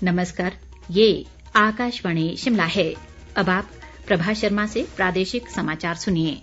नमस्कार, ये आकाशवाणी शिमला है। अब आप प्रभा शर्मा से प्रादेशिक समाचार सुनिए।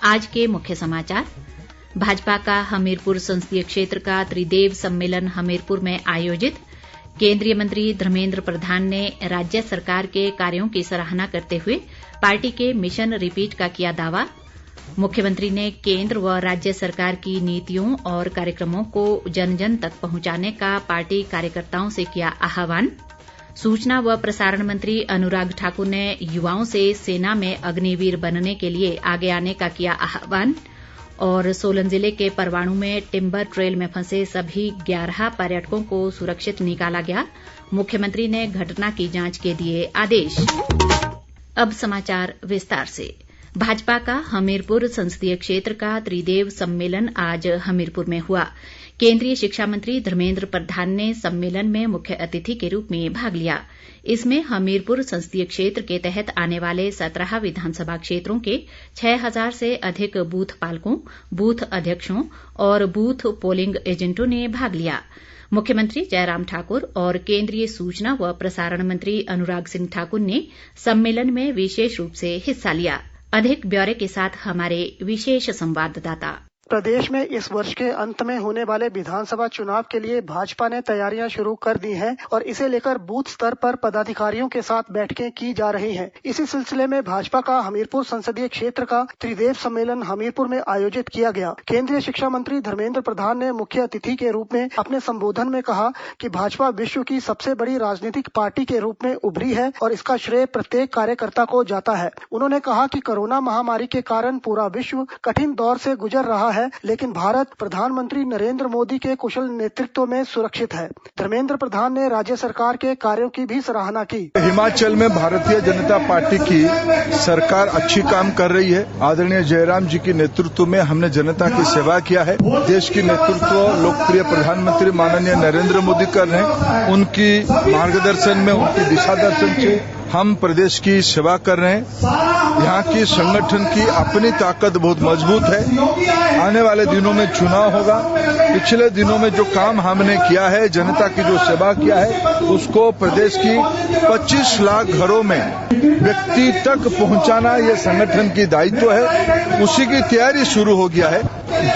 आज के मुख्य समाचार। भाजपा का हमीरपुर संसदीय क्षेत्र का त्रिदेव सम्मेलन हमीरपुर में आयोजित। केंद्रीय मंत्री धर्मेंद्र प्रधान ने राज्य सरकार के कार्यों की सराहना करते हुए पार्टी के मिशन रिपीट का किया दावा। मुख्यमंत्री ने केंद्र व राज्य सरकार की नीतियों और कार्यक्रमों को जन जन तक पहुंचाने का पार्टी कार्यकर्ताओं से किया आह्वान। सूचना व प्रसारण मंत्री अनुराग ठाकुर ने युवाओं से सेना में अग्निवीर बनने के लिए आगे आने का किया आह्वान। और सोलन जिले के परवाणू में टिम्बर ट्रेल में फंसे सभी 11 पर्यटकों को सुरक्षित निकाला गया। मुख्यमंत्री ने घटना की जांच के दिए आदेश। अब समाचार विस्तार से। भाजपा का हमीरपुर संसदीय क्षेत्र का त्रिदेव सम्मेलन आज हमीरपुर में हुआ। केंद्रीय शिक्षा मंत्री धर्मेंद्र प्रधान ने सम्मेलन में मुख्य अतिथि के रूप में भाग लिया। इसमें हमीरपुर संसदीय क्षेत्र के तहत आने वाले 17 विधानसभा क्षेत्रों के 6000 से अधिक बूथ पालकों, बूथ अध्यक्षों और बूथ पोलिंग एजेंटों ने भाग लिया। मुख्यमंत्री जयराम ठाकुर और केंद्रीय सूचना व प्रसारण मंत्री अनुराग सिंह ठाकुर ने सम्मेलन में विशेष रूप से हिस्सा लिया। अधिक ब्यौरे के साथ हमारे विशेष संवाददाता। प्रदेश में इस वर्ष के अंत में होने वाले विधानसभा चुनाव के लिए भाजपा ने तैयारियां शुरू कर दी हैं और इसे लेकर बूथ स्तर पर पदाधिकारियों के साथ बैठकें की जा रही हैं। इसी सिलसिले में भाजपा का हमीरपुर संसदीय क्षेत्र का त्रिदेव सम्मेलन हमीरपुर में आयोजित किया गया। केंद्रीय शिक्षा मंत्री धर्मेंद्र प्रधान ने मुख्य अतिथि के रूप में अपने संबोधन में कहा कि भाजपा विश्व की सबसे बड़ी राजनीतिक पार्टी के रूप में उभरी है और इसका श्रेय प्रत्येक कार्यकर्ता को जाता है। उन्होंने कहा कि कोरोना महामारी के कारण पूरा विश्व कठिन दौर से गुजर रहा है, लेकिन भारत प्रधानमंत्री नरेंद्र मोदी के कुशल नेतृत्व में सुरक्षित है। धर्मेंद्र प्रधान ने राज्य सरकार के कार्यों की भी सराहना की। हिमाचल में भारतीय जनता पार्टी की सरकार अच्छी काम कर रही है। आदरणीय जयराम जी के नेतृत्व में हमने जनता की सेवा किया है। देश की नेतृत्व लोकप्रिय प्रधानमंत्री माननीय नरेंद्र मोदी कर रहे हैं। उनकी मार्गदर्शन में, उनकी दिशा दर्शन से हम प्रदेश की सेवा कर रहे हैं। यहाँ की संगठन की अपनी ताकत बहुत मजबूत है। आने वाले दिनों में चुनाव होगा। पिछले दिनों में जो काम हमने किया है, जनता की जो सेवा किया है, उसको प्रदेश की 25 लाख घरों में व्यक्ति तक पहुंचाना ये संगठन की दायित्व है। उसी की तैयारी शुरू हो गया है।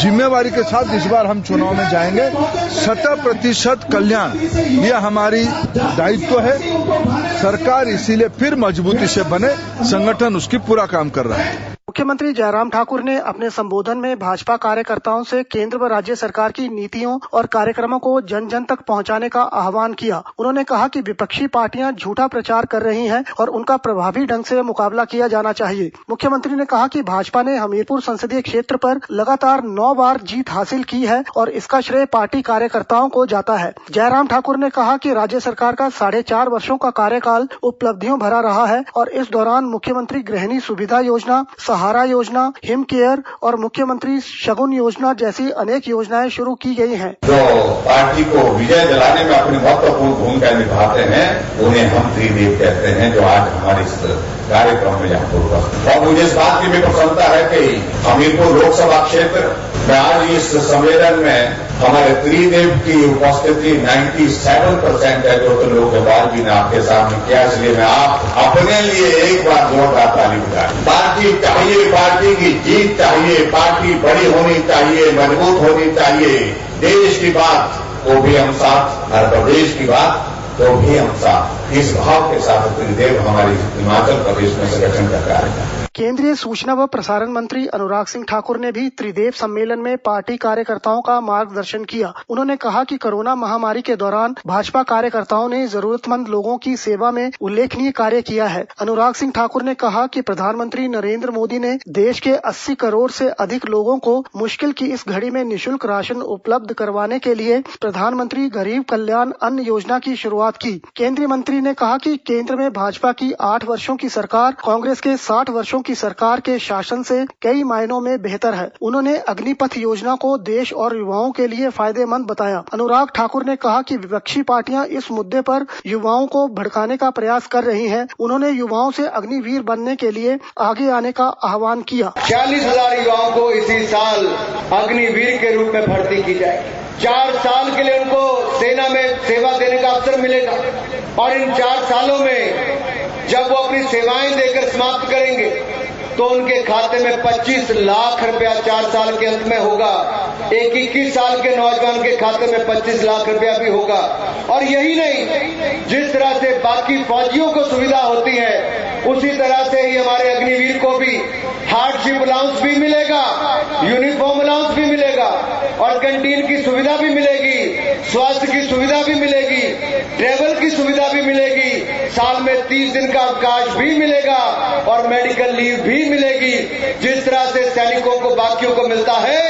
जिम्मेवारी के साथ इस बार हम चुनाव में जाएंगे। 100% कल्याण ये हमारी दायित्व है। सरकार इसीलिए फिर मजबूती से बने, संगठन उसकी पूरा काम कर रहा है। मुख्यमंत्री जयराम ठाकुर ने अपने संबोधन में भाजपा कार्यकर्ताओं से केंद्र व राज्य सरकार की नीतियों और कार्यक्रमों को जन जन तक पहुंचाने का आह्वान किया। उन्होंने कहा कि विपक्षी पार्टियां झूठा प्रचार कर रही हैं और उनका प्रभावी ढंग से मुकाबला किया जाना चाहिए। मुख्यमंत्री ने कहा कि भाजपा ने हमीरपुर संसदीय क्षेत्र पर लगातार 9 बार जीत हासिल की है और इसका श्रेय पार्टी कार्यकर्ताओं को जाता है। जयराम ठाकुर ने कहा कि राज्य सरकार का 4.5 वर्षों का कार्यकाल उपलब्धियों भरा रहा है और इस दौरान मुख्यमंत्री गृहिणी सुविधा योजना, सहारा योजना, हिम केयर और मुख्यमंत्री शगुन योजना जैसी अनेक योजनाएं शुरू की गई हैं। जो पार्टी को विजय दिलाने में अपनी महत्वपूर्ण भूमिका निभाते हैं, उन्हें हम त्रिदेव कहते हैं, जो आज हमारे इस कार्यक्रम में यहाँ पर। और मुझे इस बात की भी प्रसन्नता है कि हमीरपुर लोकसभा क्षेत्र में आज इस सम्मेलन में हमारे त्रिदेव की उपस्थिति 97% है, जो तो लोगों के बाद भी ने आपके सामने किया। इसलिए मैं आप अपने लिए एक बार जोरदार ताली बजाएं। पार्टी चाहिए, पार्टी की जीत चाहिए, पार्टी बड़ी होनी चाहिए, मजबूत होनी चाहिए। देश की बात तो भी हम साथ, और प्रदेश की बात तो भी हम साथ। इस भाव के साथ त्रिदेव हमारी हिमाचल प्रदेश में संगठन का कार्य है। केंद्रीय सूचना व प्रसारण मंत्री अनुराग सिंह ठाकुर ने भी त्रिदेव सम्मेलन में पार्टी कार्यकर्ताओं का मार्गदर्शन किया। उन्होंने कहा कि कोरोना महामारी के दौरान भाजपा कार्यकर्ताओं ने जरूरतमंद लोगों की सेवा में उल्लेखनीय कार्य किया है। अनुराग सिंह ठाकुर ने कहा कि प्रधानमंत्री नरेंद्र मोदी ने देश के 80 करोड़ से अधिक लोगों को मुश्किल की इस घड़ी में निःशुल्क राशन उपलब्ध करवाने के लिए प्रधानमंत्री गरीब कल्याण अन्न योजना की शुरुआत की। केंद्रीय मंत्री ने कहा कि केंद्र में भाजपा की 8 वर्षों की सरकार कांग्रेस के 60 वर्षों की सरकार के शासन से कई मायनों में बेहतर है। उन्होंने अग्निपथ योजना को देश और युवाओं के लिए फायदेमंद बताया। अनुराग ठाकुर ने कहा कि विपक्षी पार्टियां इस मुद्दे पर युवाओं को भड़काने का प्रयास कर रही हैं। उन्होंने युवाओं से अग्निवीर बनने के लिए आगे आने का आह्वान किया। 40,000 युवाओं को इसी साल अग्निवीर के रूप में भर्ती की जाएगी। 4 साल के लिए उनको सेना में सेवा देने का अवसर मिलेगा और इन 4 सालों में जब वो अपनी सेवाएं देकर समाप्त करेंगे तो उनके खाते में 25 लाख रुपया 4 साल के अंत में होगा। एक 21 साल के नौजवान के खाते में 25 लाख रुपया भी होगा। और यही नहीं, जिस तरह से बाकी फौजियों को सुविधा होती है उसी तरह से ही हमारे अग्निवीर को भी हार्डशिप अलाउंस भी मिलेगा, यूनिफॉर्म अलाउंस भी मिलेगा और कैंटीन की सुविधा भी मिलेगी, स्वास्थ्य की सुविधा भी मिलेगी, ट्रेवल की सुविधा भी मिलेगी, साल में 30 दिन का अवकाश भी मिलेगा और मेडिकल लीव भी मिलेगी। जिस तरह से सैनिकों को बाकियों को मिलता है,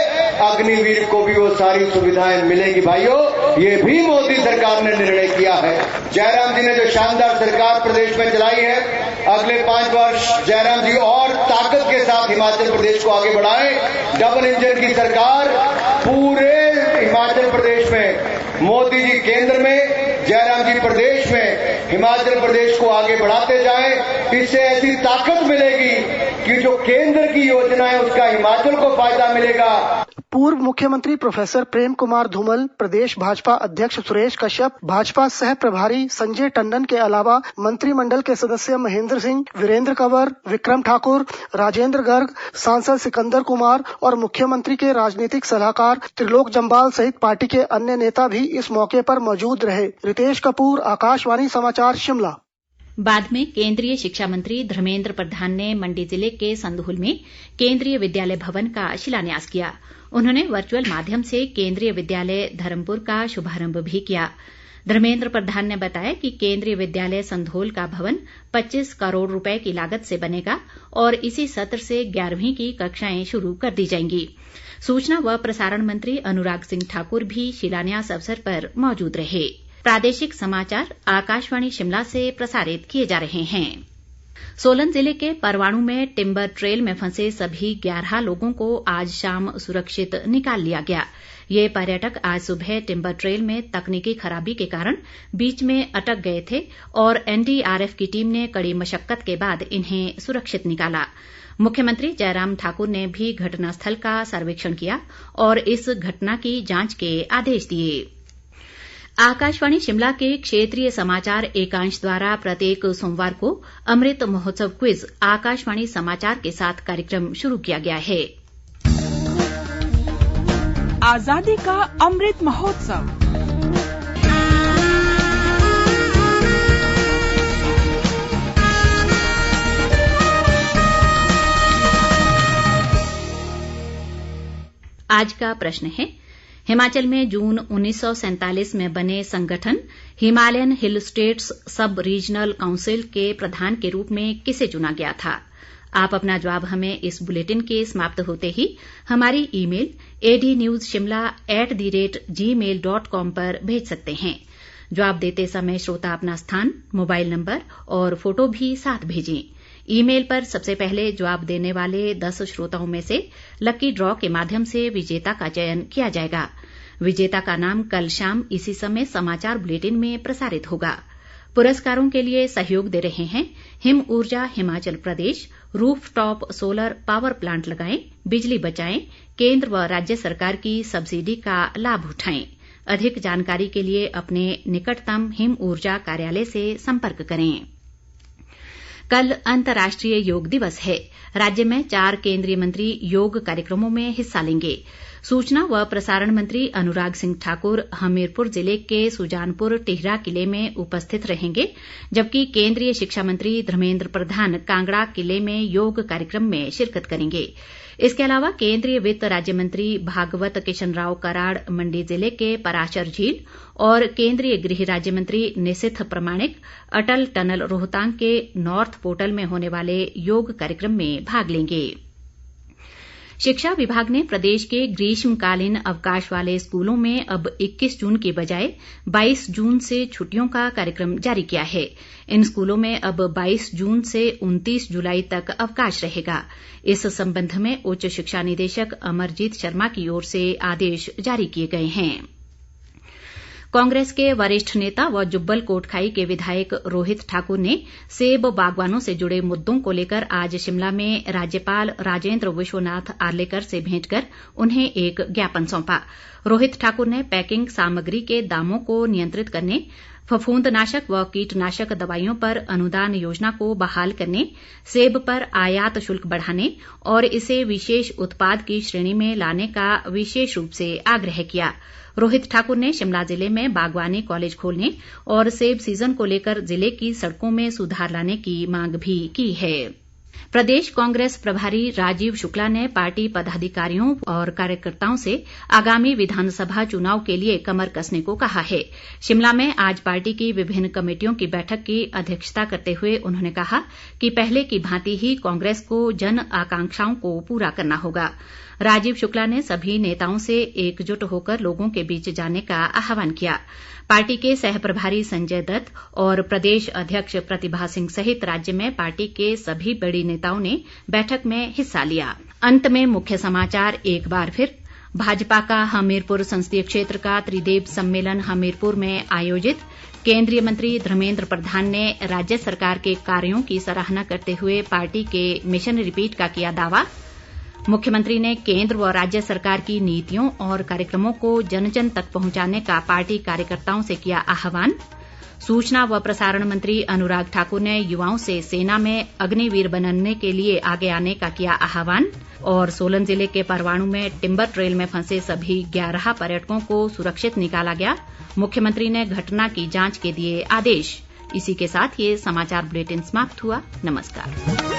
अग्निवीर को भी वो सारी सुविधाएं मिलेगी। भाइयों, ये भी मोदी सरकार ने निर्णय किया है। जयराम जी ने जो शानदार सरकार प्रदेश में चलाई है, अगले 5 वर्ष जयराम जी और ताकत के साथ हिमाचल प्रदेश को आगे बढ़ाएं। डबल इंजन की सरकार पूरे हिमाचल प्रदेश में, मोदी जी केंद्र में, जयराम जी प्रदेश में, हिमाचल प्रदेश को आगे बढ़ाते जाएं। इससे ऐसी ताकत मिलेगी कि जो केंद्र की योजना है उसका हिमाचल को फायदा मिलेगा। पूर्व मुख्यमंत्री प्रोफेसर प्रेम कुमार धूमल, प्रदेश भाजपा अध्यक्ष सुरेश कश्यप, भाजपा सह प्रभारी संजय टंडन के अलावा मंत्रिमंडल के सदस्य महेंद्र सिंह, वीरेंद्र कंवर, विक्रम ठाकुर, राजेंद्र गर्ग, सांसद सिकंदर कुमार और मुख्यमंत्री के राजनीतिक सलाहकार त्रिलोक जम्वाल सहित पार्टी के अन्य नेता भी इस मौके पर मौजूद रहे। रितेश कपूर, आकाशवाणी समाचार, शिमला। बाद में केंद्रीय शिक्षा मंत्री धर्मेंद्र प्रधान ने मंडी जिले के संधोल में केंद्रीय विद्यालय भवन का शिलान्यास किया। उन्होंने वर्चुअल माध्यम से केंद्रीय विद्यालय धर्मपुर का शुभारंभ भी किया। धर्मेंद्र प्रधान ने बताया कि केंद्रीय विद्यालय संधोल का भवन 25 करोड़ रुपए की लागत से बनेगा और इसी सत्र से 11वीं की कक्षाएं शुरू कर दी जाएंगी। सूचना व प्रसारण मंत्री अनुराग सिंह ठाकुर भी शिलान्यास अवसर पर मौजूद रहे। प्रादेशिक समाचार आकाशवाणी शिमला से प्रसारित किए जा रहे हैं। सोलन जिले के परवाणू में टिम्बर ट्रेल में फंसे सभी 11 लोगों को आज शाम सुरक्षित निकाल लिया गया। ये पर्यटक आज सुबह टिम्बर ट्रेल में तकनीकी खराबी के कारण बीच में अटक गए थे और एनडीआरएफ की टीम ने कड़ी मशक्कत के बाद इन्हें सुरक्षित निकाला। मुख्यमंत्री जयराम ठाकुर ने भी घटनास्थल का सर्वेक्षण किया और इस घटना की जांच के आदेश दिए। आकाशवाणी शिमला के क्षेत्रीय समाचार एकांश द्वारा प्रत्येक सोमवार को अमृत महोत्सव क्विज आकाशवाणी समाचार के साथ कार्यक्रम शुरू किया गया है। आजादी का अमृत महोत्सव। आज का प्रश्न है, हिमाचल में जून 1947 में बने संगठन हिमालयन हिल स्टेट्स सब रीजनल काउंसिल के प्रधान के रूप में किसे चुना गया था? आप अपना जवाब हमें इस बुलेटिन के समाप्त होते ही हमारी ईमेल adnewsshimla@gmail.com पर भेज सकते हैं। जवाब देते समय श्रोता अपना स्थान, मोबाइल नंबर और फोटो भी साथ भेजें। ईमेल पर सबसे पहले जवाब देने वाले 10 श्रोताओं में से लकी ड्रॉ के माध्यम से विजेता का चयन किया जाएगा। विजेता का नाम कल शाम इसी समय समाचार बुलेटिन में प्रसारित होगा। पुरस्कारों के लिए सहयोग दे रहे हैं हिम ऊर्जा Himachal Pradesh. Rooftop solar power plant लगाएं, बिजली बचाएं, केंद्र व राज्य सरकार की सब्सिडी का लाभ उठाएं। अधिक जानकारी के लिए अपने निकटतम हिम ऊर्जा कार्यालय से संपर्क करें। कल अंतर्राष्ट्रीय योग दिवस है। राज्य में 4 केंद्रीय मंत्री योग कार्यक्रमों में हिस्सा लेंगे। सूचना व प्रसारण मंत्री अनुराग सिंह ठाकुर हमीरपुर जिले के सुजानपुर टिहरा किले में उपस्थित रहेंगे, जबकि केंद्रीय शिक्षा मंत्री धर्मेंद्र प्रधान कांगड़ा किले में योग कार्यक्रम में शिरकत करेंगे। इसके अलावा केंद्रीय वित्त राज्य मंत्री भागवत किशन राव कराड़ मंडी जिले के पराशर झील और केंद्रीय गृह राज्य मंत्री निशिथ प्रमाणिक अटल टनल रोहतांग के नॉर्थ पोर्टल में होने वाले योग कार्यक्रम में भाग लेंगे। शिक्षा विभाग ने प्रदेश के ग्रीष्मकालीन अवकाश वाले स्कूलों में अब 21 जून की बजाय 22 जून से छुट्टियों का कार्यक्रम जारी किया है। इन स्कूलों में अब 22 जून से 29 जुलाई तक अवकाश रहेगा। इस संबंध में उच्च शिक्षा निदेशक अमरजीत शर्मा की ओर से आदेश जारी किए गए हैं। कांग्रेस के वरिष्ठ नेता व जुब्बल कोटखाई के विधायक रोहित ठाकुर ने सेब बागवानों से जुड़े मुद्दों को लेकर आज शिमला में राज्यपाल राजेंद्र विश्वनाथ आर्लेकर से भेंट कर उन्हें एक ज्ञापन सौंपा। रोहित ठाकुर ने पैकिंग सामग्री के दामों को नियंत्रित करने, फफूंदनाशक व कीटनाशक दवाइयों पर अनुदान योजना को बहाल करने, सेब पर आयात शुल्क बढ़ाने और इसे विशेष उत्पाद की श्रेणी में लाने का विशेष रूप से आग्रह किया। रोहित ठाकुर ने शिमला जिले में बागवानी कॉलेज खोलने और सेब सीजन को लेकर जिले की सड़कों में सुधार लाने की मांग भी की है। प्रदेश कांग्रेस प्रभारी राजीव शुक्ला ने पार्टी पदाधिकारियों और कार्यकर्ताओं से आगामी विधानसभा चुनाव के लिए कमर कसने को कहा है। शिमला में आज पार्टी की विभिन्न कमेटियों की बैठक की अध्यक्षता करते हुए उन्होंने कहा कि पहले की भांति ही कांग्रेस को जन आकांक्षाओं को पूरा करना होगा। राजीव शुक्ला ने सभी नेताओं से एकजुट होकर लोगों के बीच जाने का आह्वान किया। पार्टी के सह प्रभारी संजय दत्त और प्रदेश अध्यक्ष प्रतिभा सिंह सहित राज्य में पार्टी के सभी बड़ी नेताओं ने बैठक में हिस्सा लिया। अंत में मुख्य समाचार एक बार फिर। भाजपा का हमीरपुर संसदीय क्षेत्र का त्रिदेव सम्मेलन हमीरपुर में आयोजित। केंद्रीय मंत्री धर्मेंद्र प्रधान ने राज्य सरकार के कार्यों की सराहना करते हुए पार्टी के मिशन रिपीट का किया दावा। मुख्यमंत्री ने केंद्र व राज्य सरकार की नीतियों और कार्यक्रमों को जन जन तक पहुंचाने का पार्टी कार्यकर्ताओं से किया आह्वान। सूचना व प्रसारण मंत्री अनुराग ठाकुर ने युवाओं से सेना में अग्निवीर बनने के लिए आगे आने का किया आह्वान। और सोलन जिले के परवाणु में टिम्बर ट्रेल में फंसे सभी 11 पर्यटकों को सुरक्षित निकाला गया। मुख्यमंत्री ने घटना की जांच के दिए आदेश। इसी के साथ ये समाचार बुलेटिन समाप्त हुआ। नमस्कार।